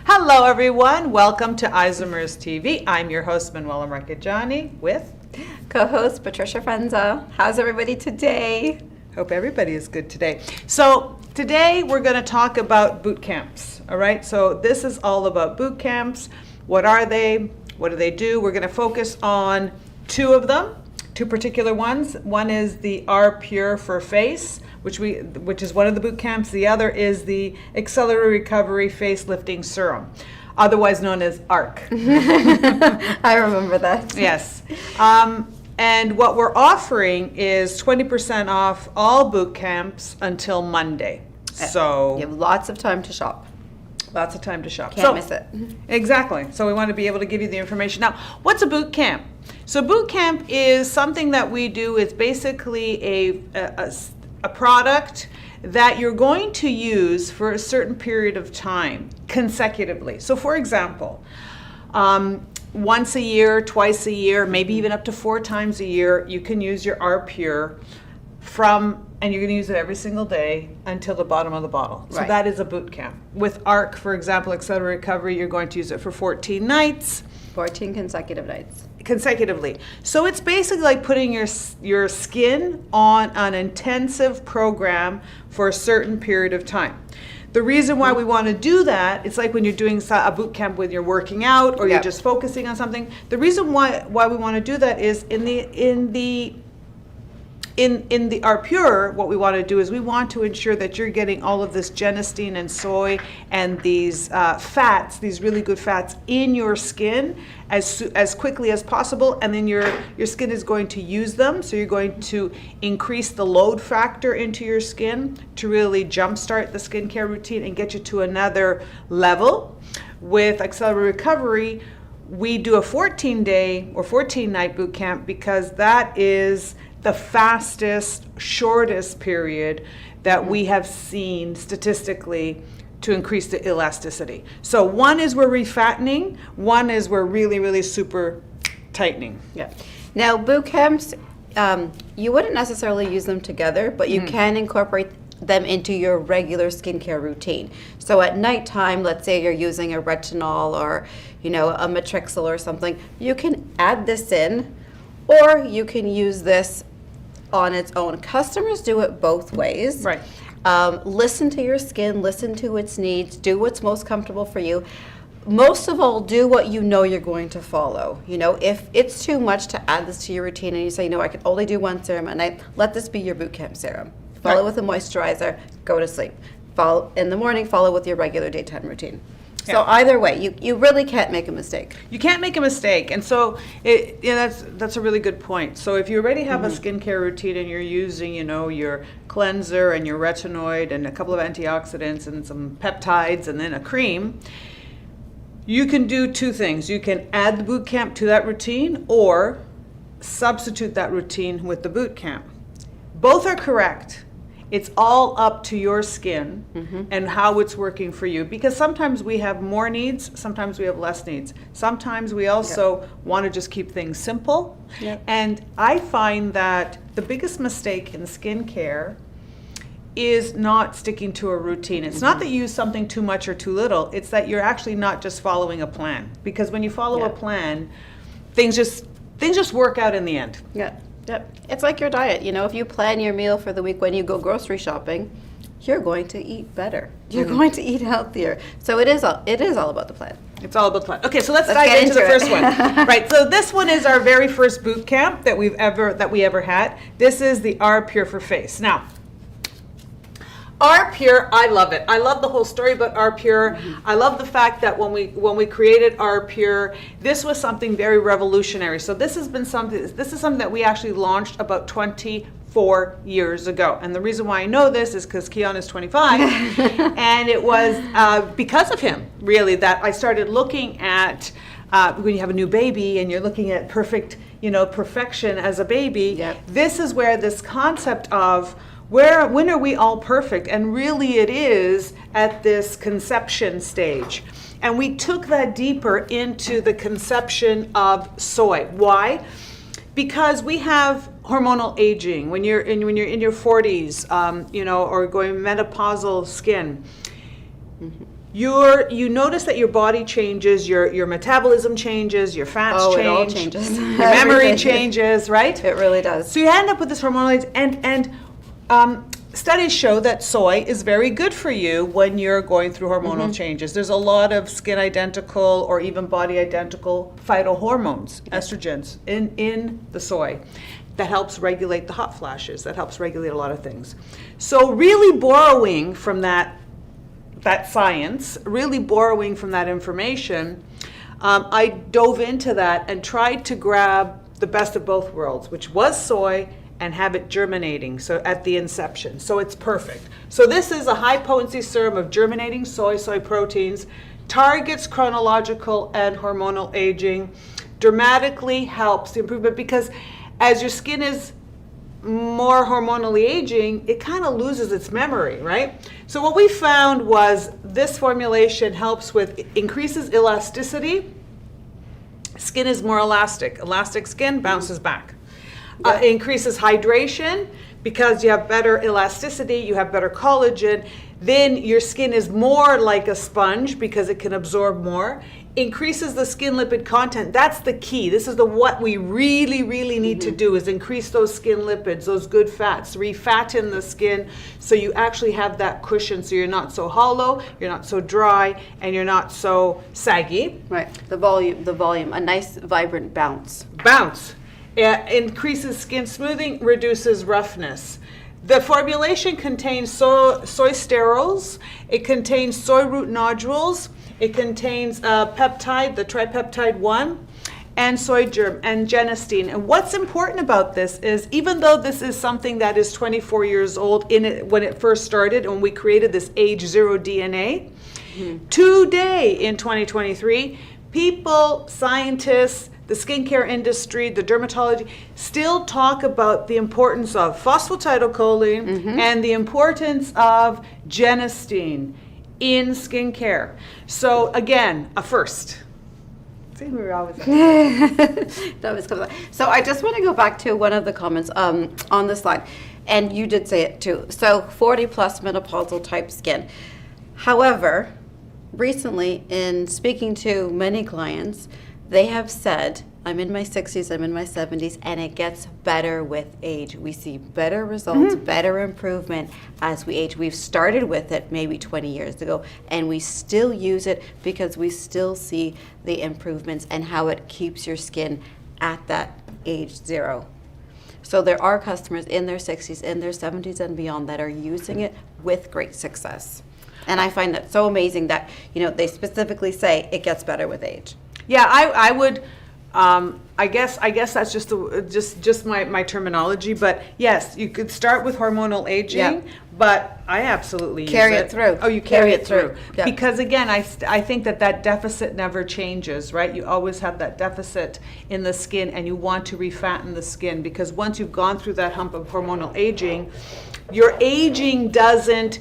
Hello everyone, welcome to Isomers TV. I'm your host Manuela Marcheggiani with co-host Patricia Frenza. How's everybody today? Hope everybody is good today. So today we're going to talk about boot camps. All right, so this is all about boot camps. What are they? What do they do? We're going to focus on two of them, two particular ones. One is the R Pure for Face, which is one of the boot camps. The other is the Accelerated Recovery Face Lifting Serum, otherwise known as ARC. I remember that. Yes. And what we're offering is 20% off all boot camps until Monday. So you have lots of time to shop. Lots of time to shop. Can't miss it. Exactly. So we want to be able to give you the information. Now, what's a boot camp? So boot camp is something that we do. It's basically a product that you're going to use for a certain period of time consecutively. So for example, once a year, twice a year, maybe even up to 4 times a year, you can use your R Pure and you're going to use it every single day until the bottom of the bottle. So that is a boot camp. With ARC, for example, Accelerated Recovery, you're going to use it for 14 nights. 14 consecutive nights. Consecutively. So it's basically like putting your skin on an intensive program for a certain period of time. The reason why we want to do that, it's like when you're doing a boot camp when you're working out or you're just focusing on something. The reason why we want to do that is in the R Pure, what we want to do is we want to ensure that you're getting all of this genistein and soy and these fats, these really good fats in your skin as quickly as possible, and then your skin is going to use them. So you're going to increase the load factor into your skin to really jumpstart the skincare routine and get you to another level. With Accelerated Recovery, we do a 14-day or 14-night boot camp because that is the fastest, shortest period that we have seen statistically to increase the elasticity. So one is we're refattening, one is we're really, really super tightening. Yeah. Now boot camps, you wouldn't necessarily use them together, but you can incorporate them into your regular skincare routine. So at nighttime, let's say you're using a retinol or a matrixyl or something, you can add this in, or you can use this on its own. Customers do it both ways. Right. Listen to your skin, listen to its needs, do what's most comfortable for you. Most of all, do what you know you're going to follow. If it's too much to add this to your routine and you say, no, I can only do one serum a night, let this be your boot camp serum. Follow with a moisturizer, go to sleep. Follow in the morning, follow with your regular daytime routine. So either way, you really can't make a mistake. You can't make a mistake, and so that's a really good point. So if you already have a skincare routine and you're using, your cleanser and your retinoid and a couple of antioxidants and some peptides and then a cream, you can do two things. You can add the boot camp to that routine or substitute that routine with the boot camp. Both are correct. It's all up to your skin and how it's working for you, because sometimes we have more needs, sometimes we have less needs. Sometimes we also want to just keep things simple. And I find that the biggest mistake in skincare is not sticking to a routine. It's not that you use something too much or too little, it's that you're actually not just following a plan. Because when you follow a plan, things just work out in the end. Yep. It's like your diet. If you plan your meal for the week when you go grocery shopping, you're going to eat better. You're going to eat healthier. So it is all about the plan. It's all about the plan. Okay, so let's dive into the first one. Right. So this one is our very first boot camp that we ever had. This is the R Pure for Face. Now, R Pure, I love it. I love the whole story about R Pure. I love the fact that when we created R Pure, this was something very revolutionary. So this is something that we actually launched about 24 years ago. And the reason why I know this is because Keon is 25, and it was because of him, really, that I started looking at when you have a new baby and you're looking at perfection as a baby. This is where this concept of when are we all perfect? And really it is at this conception stage. And we took that deeper into the conception of soy. Why? Because we have hormonal aging. When you're in your 40s, or going menopausal skin, you notice that your body changes, your metabolism changes, your fats change. It all changes. Your memory changes, right? It really does. So you end up with this hormonal and studies show that soy is very good for you when you're going through hormonal changes. There's a lot of skin identical or even body identical phytohormones, estrogens in the soy that helps regulate the hot flashes, that helps regulate a lot of things. So really borrowing from that science, really borrowing from that information, I dove into that and tried to grab the best of both worlds, which was soy, and have it germinating, so at the inception. So it's perfect. So this is a high potency serum of germinating soy proteins, targets chronological and hormonal aging, dramatically helps the improvement, because as your skin is more hormonally aging, it kind of loses its memory, right? So what we found was this formulation helps with, increases elasticity. Skin is more elastic. Elastic skin bounces back. Increases hydration because you have better elasticity, you have better collagen. Then your skin is more like a sponge because it can absorb more. Increases the skin lipid content. That's the key. This is what we really, really need to do, is increase those skin lipids, those good fats, refatten the skin so you actually have that cushion, so you're not so hollow, you're not so dry, and you're not so saggy. Right, the volume, a nice vibrant bounce. Increases skin smoothing, reduces roughness. The formulation contains soy sterols, it contains soy root nodules, it contains peptide, the tripeptide 1, and soy germ and genistein. And what's important about this is, even though this is something that is 24 years old when it first started, and when we created this age 0 DNA, today in 2023, people, scientists, the skincare industry, the dermatology, still talk about the importance of phosphatidylcholine and the importance of genistein in skincare. So again, a first. See, we were always That was comes up. So I just want to go back to one of the comments on the slide, and you did say it too. So 40 plus menopausal type skin. However, recently in speaking to many clients, they have said, I'm in my 60s, I'm in my 70s, and it gets better with age. We see better results, better improvement as we age. We've started with it maybe 20 years ago, and we still use it because we still see the improvements and how it keeps your skin at that age 0. So there are customers in their 60s, in their 70s and beyond that are using it with great success. And I find that so amazing that, they specifically say it gets better with age. Yeah, I would. I guess that's just my terminology. But yes, you could start with hormonal aging, but I absolutely carry use it through. Oh, you carry it through. Yeah. Because again, I think that deficit never changes, right? You always have that deficit in the skin, and you want to refatten the skin, because once you've gone through that hump of hormonal aging, your aging doesn't.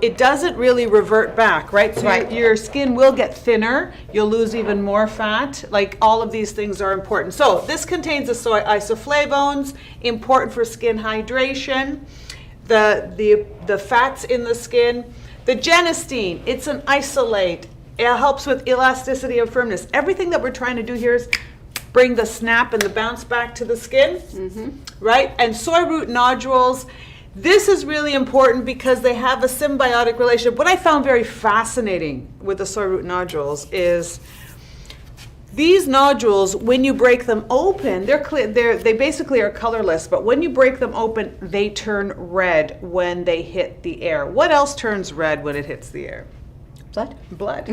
It doesn't really revert back, right? So your skin will get thinner, you'll lose even more fat, like all of these things are important. So this contains the soy isoflavones, important for skin hydration, the fats in the skin. The genistein, it's an isolate, it helps with elasticity and firmness. Everything that we're trying to do here is bring the snap and the bounce back to the skin, right? And soy root nodules, this is really important because they have a symbiotic relationship. What I found very fascinating with the soy root nodules is these nodules, when you break them open, they basically are colorless, but when you break them open, they turn red when they hit the air. What else turns red when it hits the air? Blood.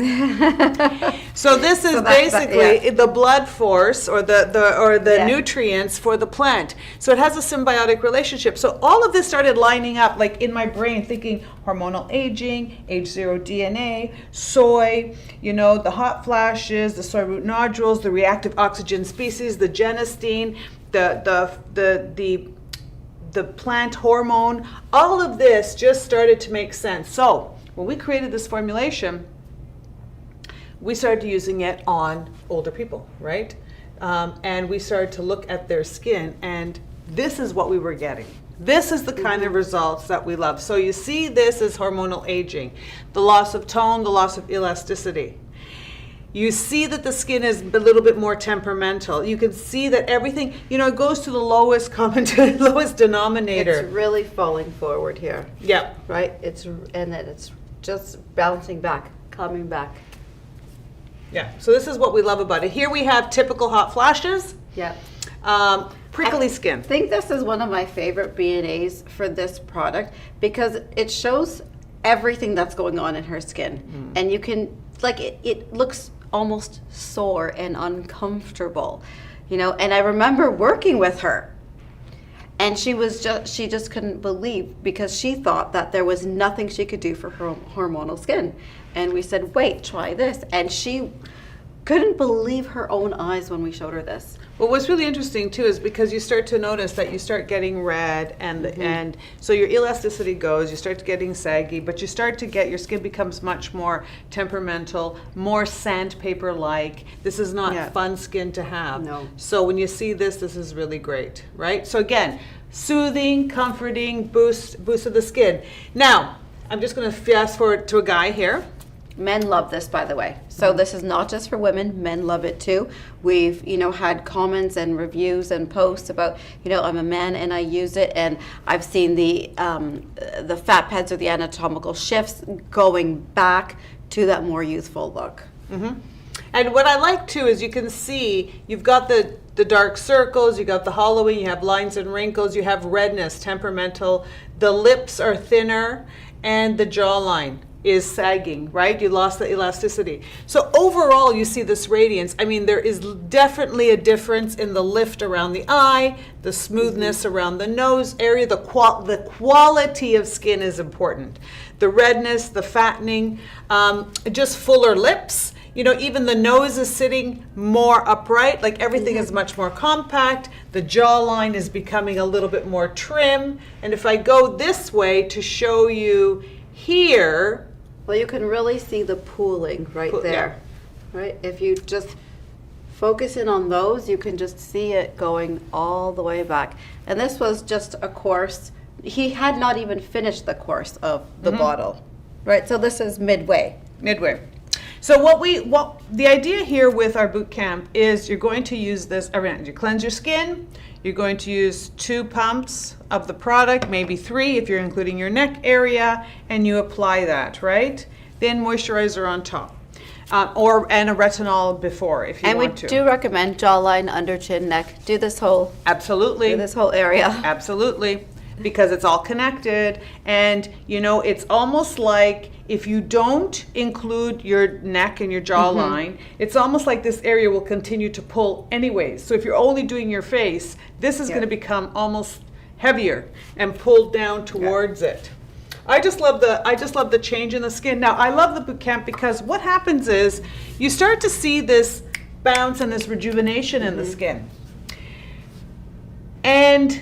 So this is basically the blood force or the nutrients for the plant. So it has a symbiotic relationship. So all of this started lining up, like in my brain, thinking hormonal aging, age 0 DNA, soy, the hot flashes, the soy root nodules, the reactive oxygen species, the genistein, the plant hormone. All of this just started to make sense. So when we created this formulation, we started using it on older people, right? And we started to look at their skin, and this is what we were getting. This is the kind of results that we love. So you see this is hormonal aging, the loss of tone, the loss of elasticity. You see that the skin is a little bit more temperamental. You can see that everything, it goes to the lowest common, lowest denominator. It's really falling forward here. Yeah. Right? And then it's just bouncing back, coming back. Yeah. So this is what we love about it. Here we have typical hot flashes. Yeah. Prickly skin. I think this is one of my favorite B&As for this product because it shows everything that's going on in her skin. And you can, it looks almost sore and uncomfortable, and I remember working with her and she just couldn't believe because she thought that there was nothing she could do for her hormonal skin. And we said, wait, try this. And she couldn't believe her own eyes when we showed her this. Well, what's really interesting too is because you start to notice that you start getting red and so your elasticity goes, you start getting saggy, but you start to get, your skin becomes much more temperamental, more sandpaper-like. This is not fun skin to have. No. So when you see this is really great, right? So again, soothing, comforting, boost of the skin. Now, I'm just going to fast forward to a guy here. Men love this, by the way. So this is not just for women. Men love it too. We've, had comments and reviews and posts about, I'm a man and I use it, and I've seen the fat pads or the anatomical shifts going back to that more youthful look. Mm-hmm. And what I like too is you can see you've got the dark circles, you got the hollowing, you have lines and wrinkles, you have redness, temperamental. The lips are thinner, and the jawline is sagging, right? You lost the elasticity. So overall, you see this radiance. I mean, there is definitely a difference in the lift around the eye, the smoothness around the nose area. The quality of skin is important. The redness, the fattening, just fuller lips. Even the nose is sitting more upright, like everything is much more compact. The jawline is becoming a little bit more trim. And if I go this way to show you here, well, you can really see the pooling right there, right? If you just focus in on those, you can just see it going all the way back. And this was just a course. He had not even finished the course of the bottle, right? So this is midway. So what the idea here with our boot camp is you're going to use this around. You cleanse your skin. You're going to use 2 pumps of the product, maybe 3 if you're including your neck area, and you apply that, right? Then moisturizer on top, and a retinol before if you want to. And we do recommend jawline, under chin, neck. Do this whole area. Absolutely, because it's all connected, and it's almost like if you don't include your neck and your jawline, it's almost like this area will continue to pull anyways. So if you're only doing your face, this is going to become almost heavier and pulled down towards it. I just love the change in the skin. Now, I love the boot camp because what happens is you start to see this bounce and this rejuvenation in the skin. And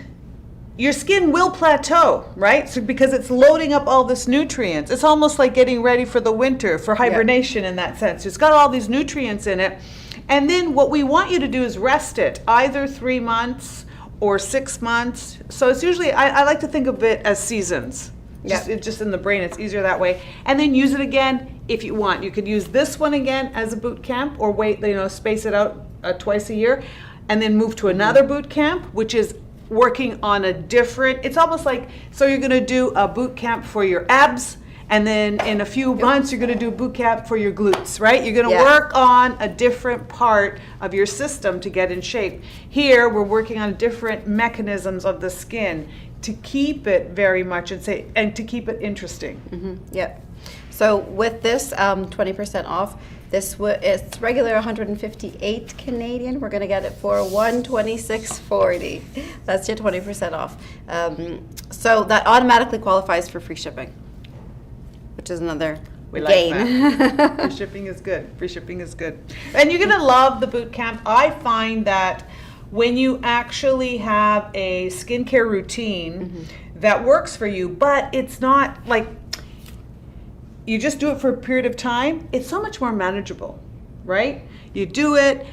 your skin will plateau, right? So because it's loading up all this nutrients. It's almost like getting ready for the winter, for hibernation in that sense. It's got all these nutrients in it. And then what we want you to do is rest it, either 3 months or 6 months. So it's usually, I like to think of it as seasons. It's just in the brain, it's easier that way. And then use it again if you want. You could use this one again as a boot camp, or wait, space it out twice a year, and then move to another boot camp, which is working on a different, it's almost like, so you're gonna do a boot camp for your abs, and then in a few months you're gonna do a boot camp for your glutes, right? You're gonna work on a different part of your system to get in shape. Here, we're working on different mechanisms of the skin to keep it very much and to keep it interesting. Yep. So with this 20% off, it's regular 158 Canadian. We're going to get it for 126.40. That's your 20% off. So that automatically qualifies for free shipping, which is another gain. Like that. Free shipping is good. And you're going to love the boot camp. I find that when you actually have a skincare routine that works for you, but it's not like you just do it for a period of time, it's so much more manageable. right? You do it,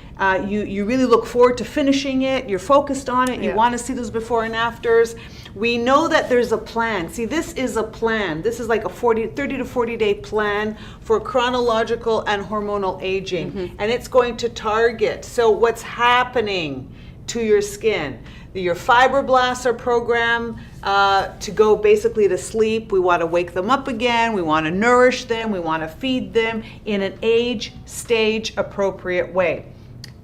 you really look forward to finishing it, you're focused on it, you want to see those before and afters. We know that there's a plan. See, this is a plan. This is like a 30 to 40 day plan for chronological and hormonal aging. And it's going to target, so what's happening to your skin. Your fibroblasts are programmed to go basically to sleep. We want to wake them up again. We want to nourish them. We want to feed them in an age, stage appropriate way.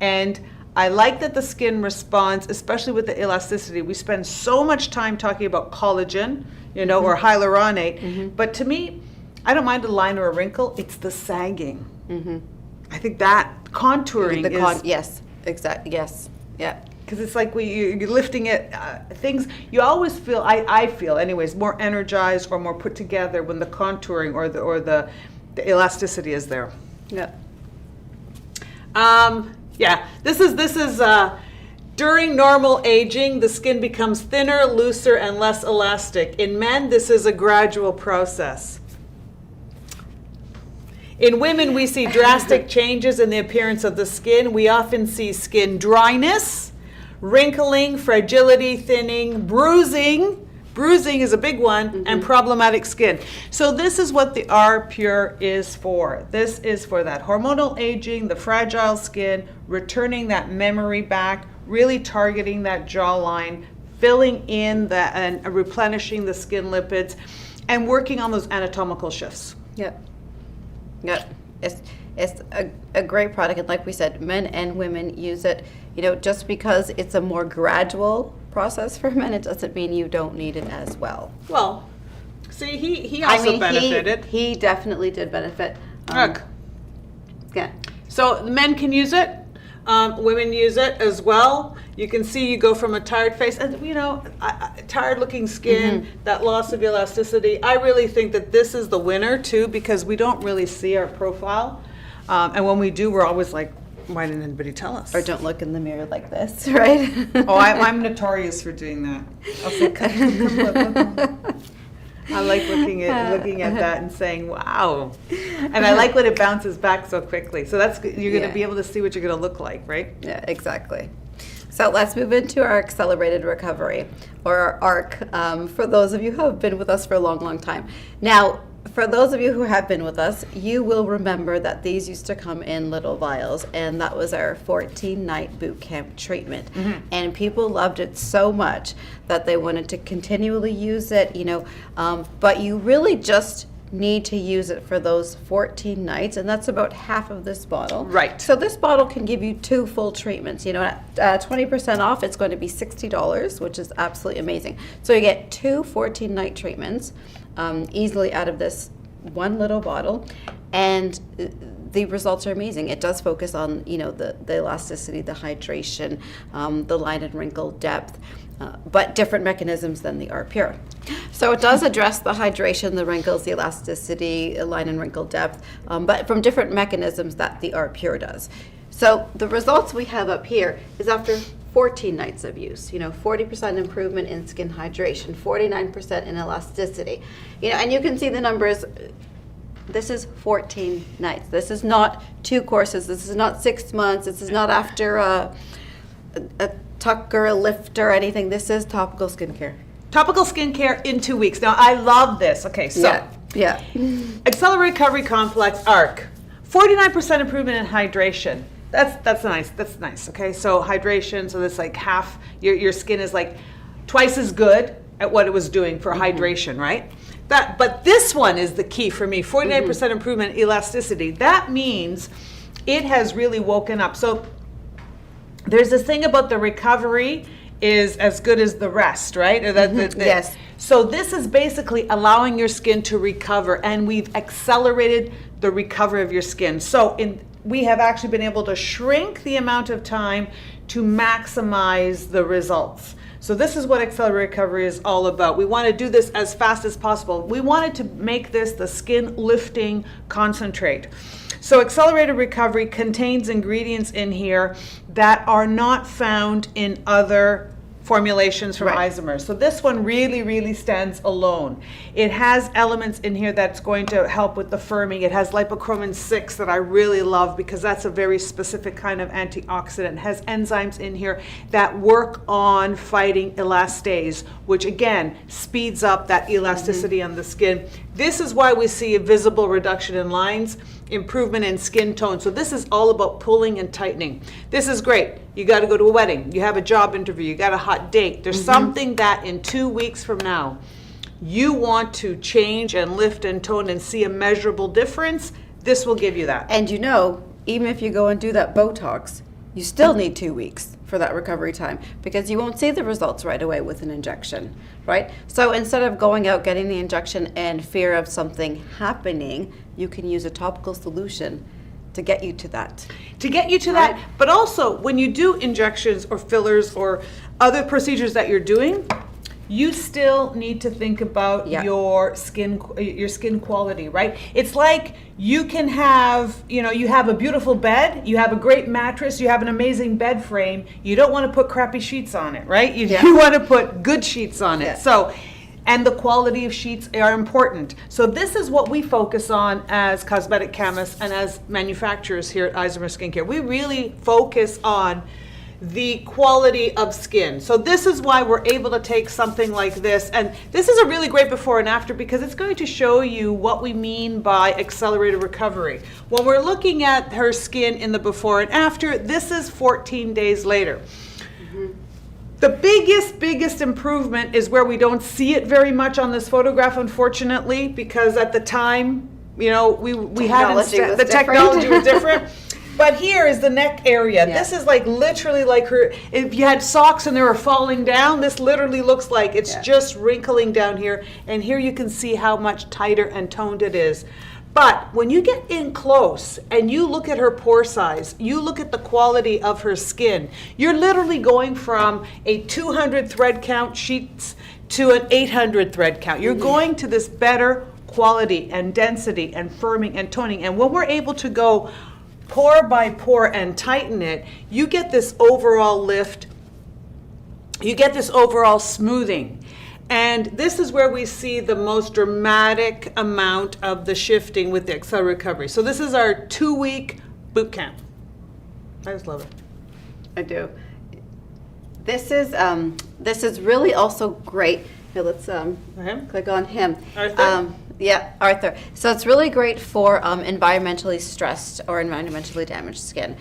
And I like that the skin responds, especially with the elasticity. We spend so much time talking about collagen, you know, or hyaluronate. But to me, I don't mind a line or a wrinkle. It's the sagging. I think that contouring is... Yes, exactly. Yes, yeah. Because it's like you're lifting it, things, you always feel, I feel anyways, more energized or more put together when the contouring or the elasticity is there. Yeah. Yeah, this is during normal aging, the skin becomes thinner, looser, and less elastic. In men, this is a gradual process. In women, we see drastic changes in the appearance of the skin. We often see skin dryness, wrinkling, fragility, thinning, bruising. Bruising is a big one, and problematic skin. So this is what the R Pure is for. This is for that hormonal aging, the fragile skin, returning that memory back, really targeting that jawline, filling in and replenishing the skin lipids, and working on those anatomical shifts. Yep. Yep. It's a great product, and like we said, men and women use it. You know, just because it's a more gradual process for men, it doesn't mean you don't need it as well. Well, see, he also benefited. He definitely did benefit. Look. Yeah. So men can use it. Women use it as well. You can see you go from a tired face, and you know, tired looking skin, that loss of elasticity. I really think that this is the winner too, because we don't really see our profile. And when we do, we're always like, why didn't anybody tell us? Or don't look in the mirror like this, right? Oh, I'm notorious for doing that. I'll say, come look. I like looking at that and saying, wow. And I like when it bounces back so quickly. So that's you're going to be able to see what you're going to look like, right? Yeah, exactly. So let's move into our accelerated recovery, or our ARC, for those of you who have been with us for a long, long time. Now, for those of you who have been with us, you will remember that these used to come in little vials, and that was our 14-night boot camp treatment. And people loved it so much that they wanted to continually use it, you know, but you really just need to use it for those 14 nights, and that's about half of this bottle. Right. So this bottle can give you 2 full treatments. You know, at 20% off, it's going to be $60, which is absolutely amazing. So you get 2 14-night treatments easily out of this one little bottle, and the results are amazing. It does focus on, you know, the elasticity, the hydration, the line and wrinkle depth, but different mechanisms than the R Pure. So it does address the hydration, the wrinkles, the elasticity, line and wrinkle depth, but from different mechanisms that the R Pure does. So the results we have up here is after 14 nights of use, you know, 40% improvement in skin hydration, 49% in elasticity, you know, and you can see the numbers. This is 14 nights. This is not 2 courses. This is not 6 months. This is not after a tuck or a lift or anything. This is topical skincare. Topical skincare in 2 weeks. Now, I love this. Okay, so yeah. Accelerate Recovery Complex ARC, 49% improvement in hydration. That's nice. That's nice. Okay, so hydration. So that's like half. Your skin is like twice as good at what it was doing for hydration, right? But this one is the key for me. 49% improvement in elasticity. That means it has really woken up. So there's this thing about the recovery is as good as the rest, right? Yes. So this is basically allowing your skin to recover, and we've accelerated the recovery of your skin. So we have actually been able to shrink the amount of time to maximize the results. So this is what Accelerated Recovery is all about. We want to do this as fast as possible. We wanted to make this the skin lifting concentrate. So Accelerated Recovery contains ingredients in here that are not found in other formulations from Right. Isomers. So this one really, really stands alone. It has elements in here that's going to help with the firming. It has lipochromin 6 that I really love because that's a very specific kind of antioxidant. It has enzymes in here that work on fighting elastase, which again speeds up that elasticity on the skin. This is why we see a visible reduction in lines, improvement in skin tone. So this is all about pulling and tightening. This is great. You got to go to a wedding, you have a job interview, you got a hot date. There's something that in 2 weeks from now, you want to change and lift and tone and see a measurable difference. This will give you that. And you know, even if you go and do that Botox, you still need 2 weeks for that recovery time because you won't see the results right away with an injection, right? So instead of going out getting the injection and fear of something happening, you can use a topical solution to get you to that. To get you to that, but also when you do injections or fillers or other procedures that you're doing, you still need to think about your skin quality, right? It's like you can have, you have a beautiful bed, you have a great mattress, you have an amazing bed frame. You don't want to put crappy sheets on it, right? You want to put good sheets on it. So, and the quality of sheets are important. So this is what we focus on as cosmetic chemists and as manufacturers here at Isomers Skincare. We really focus on the quality of skin. So this is why we're able to take something like this, and this is a really great before and after because it's going to show you what we mean by accelerated recovery. When we're looking at her skin in the before and after, this is 14 days later. The biggest improvement is where we don't see it very much on this photograph, unfortunately, because at the time, we hadn't, the technology was different. But here is the neck area. This is like literally like her, if you had socks and they were falling down, this literally looks like it's just wrinkling down here. And here you can see how much tighter and toned it is. But when you get in close and you look at her pore size, you look at the quality of her skin, you're literally going from a 200 thread count sheets to an 800 thread count. You're going to this better quality and density and firming and toning. And when we're able to go pore by pore and tighten it, you get this overall lift, you get this overall smoothing. And this is where we see the most dramatic amount of the shifting with the accelerated recovery. So this is our 2-week boot camp. I just love it. I do. This is really also great. Here, let's click on him. Arthur? Arthur. So it's really great for environmentally stressed or environmentally damaged skin.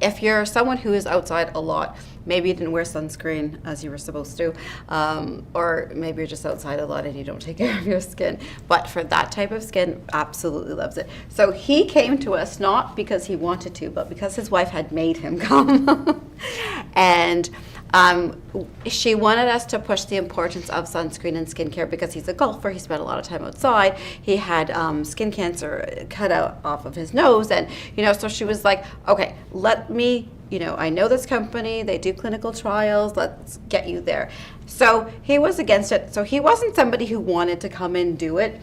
If you're someone who is outside a lot, maybe you didn't wear sunscreen as you were supposed to, or maybe you're just outside a lot and you don't take care of your skin. But for that type of skin, absolutely loves it. So he came to us not because he wanted to, but because his wife had made him come. And she wanted us to push the importance of sunscreen and skincare because he's a golfer. He spent a lot of time outside. He had skin cancer cut out off of his nose, and so she was like, okay, let me. I know this company, they do clinical trials, let's get you there. So he was against it. So he wasn't somebody who wanted to come and do it,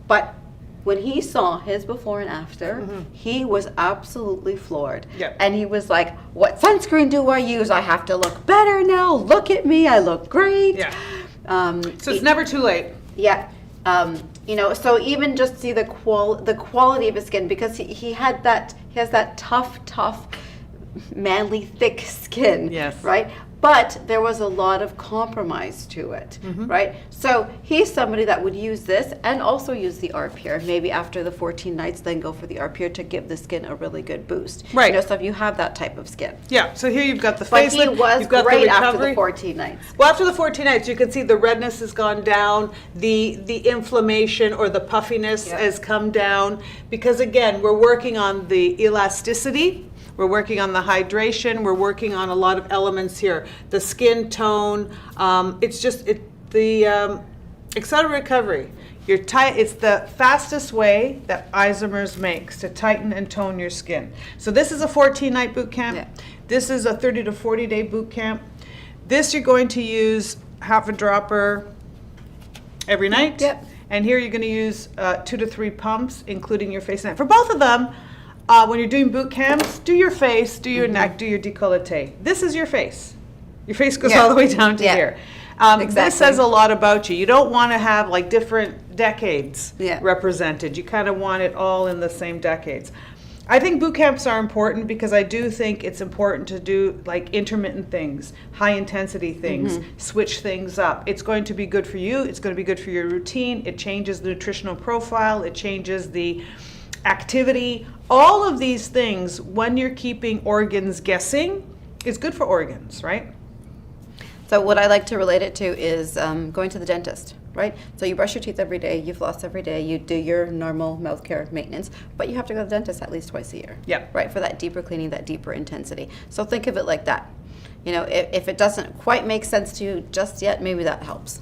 but when he saw his before and after, he was absolutely floored. And he was like, what sunscreen do I use? I have to look better now. Look at me, I look great. So it's never too late. So even just see the quality of his skin, because he has that tough, manly, thick skin, right? But there was a lot of compromise to it, right? So he's somebody that would use this and also use the R-Pure. Maybe after the 14 nights, then go for the R-Pure to give the skin a really good boost. Right. So if you have that type of skin. So here you've got the But facelift. he was you've got great the after the 14 nights. Well, after the 14 nights, you can see the redness has gone down, the inflammation or the puffiness has come down, because again, we're working on the elasticity. We're working on the hydration. We're working on a lot of elements here. The skin tone. The accelerated recovery. It's the fastest way that Isomers makes to tighten and tone your skin. So this is a 14-night boot camp. This is a 30 to 40-day boot camp. This you're going to use half a dropper every night. And here you're going to use 2 to 3 pumps, including your face and neck. For both of them, when you're doing boot camps, do your face, do your neck, do your décolleté. This is your face. Your face goes Yeah. all the way down to Yeah. here. Exactly. This says a lot about you. You don't want to have like different decades Yeah. represented. You kind of want it all in the same decades. I think boot camps are important because I do think it's important to do like intermittent things, high intensity things, switch things up. It's going to be good for you. It's going to be good for your routine. It changes the nutritional profile. It changes the activity. All of these things, when you're keeping organs guessing, is good for organs, right? So what I like to relate it to is going to the dentist, right? So you brush your teeth every day, you floss every day, you do your normal mouth care maintenance, but you have to go to the dentist at least twice a year. Yeah. Right, for that deeper cleaning, that deeper intensity. So think of it like that. You know, if it doesn't quite make sense to you just yet, maybe that helps.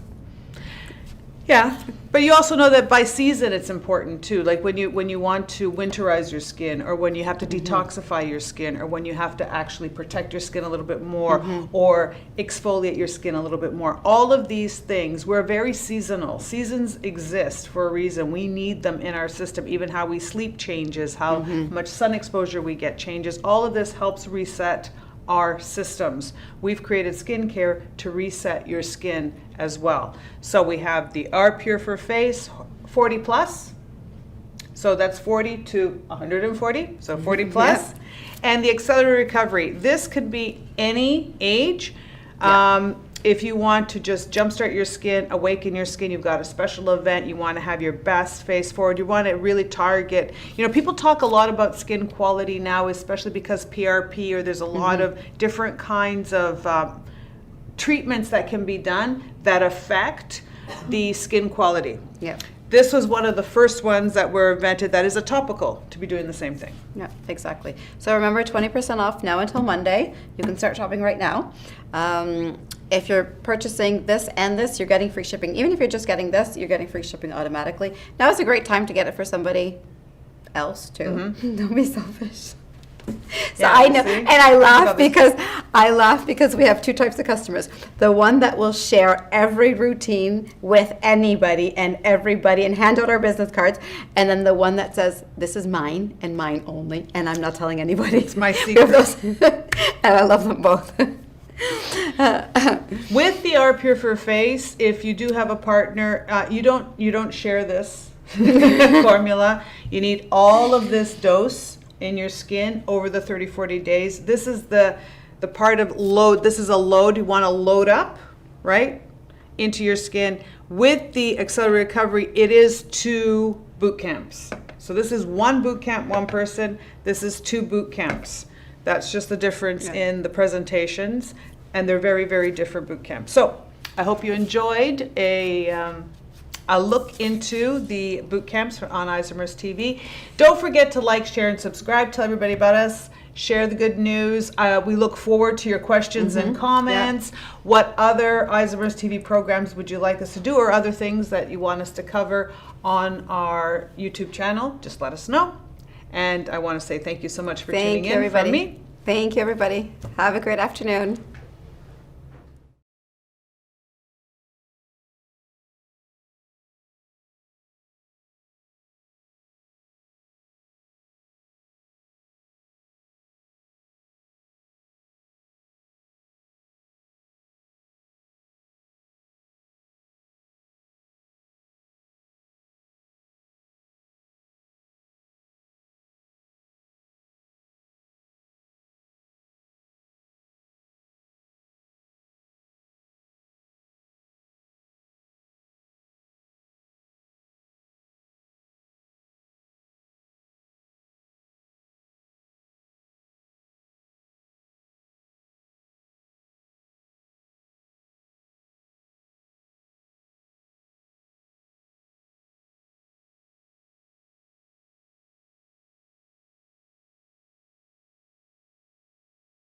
Yeah, but you also know that by season it's important too. Like when you want to winterize your skin, or when you have to detoxify your skin, or when you have to actually protect your skin a little bit more, or exfoliate your skin a little bit more. All of these things, we're very seasonal. Seasons exist for a reason. We need them in our system. Even how we sleep changes, how much sun exposure we get changes. All of this helps reset our systems. We've created skincare to reset your skin as well. So we have the R Pure for Face 40 plus. So that's 40 to 140, so 40 plus. Yeah. And the Accelerated Recovery. This could be any age. If you want to just jumpstart your skin, awaken your skin, you've got a special event, you want to have your best face forward, you want to really target, people talk a lot about skin quality now, especially because PRP, or there's a lot of different kinds of treatments that can be done that affect the skin quality. Yeah. This was one of the first ones that were invented that is a topical to be doing the same thing. Yeah, exactly. So remember, 20% off now until Monday. You can start shopping right now. If you're purchasing this and this, you're getting free shipping. Even if you're just getting this, you're getting free shipping automatically. Now is a great time to get it for somebody else too. Don't be selfish. So Yeah, I know, see? and I laugh because we have two types of customers. The one that will share every routine with anybody and everybody and hand out our business cards, and then the one that says, this is mine and mine only, and I'm not telling anybody. It's my We have secret. those- and I love them both. With the R Pure for Face, if you do have a partner, you don't share this formula. You need all of this dose in your skin over the 30-40 days. This is the part of load. This is a load. You want to load up, right, into your skin. With the Accelerated Recovery, it is 2 boot camps. So this is 1 boot camp, 1 person. This is 2 boot camps. That's just the difference in the presentations, and they're very, very different boot camps. So I hope you enjoyed a look into the boot camps on Isomers TV. Don't forget to like, share, and subscribe. Tell everybody about us. Share the good news. We look forward to your questions and comments. Yeah. What other Isomers TV programs would you like us to do, or other things that you want us to cover on our YouTube channel? Just let us know. And I want to say thank you so much for tuning in. Everybody. From me. Thank you, everybody. Have a great afternoon.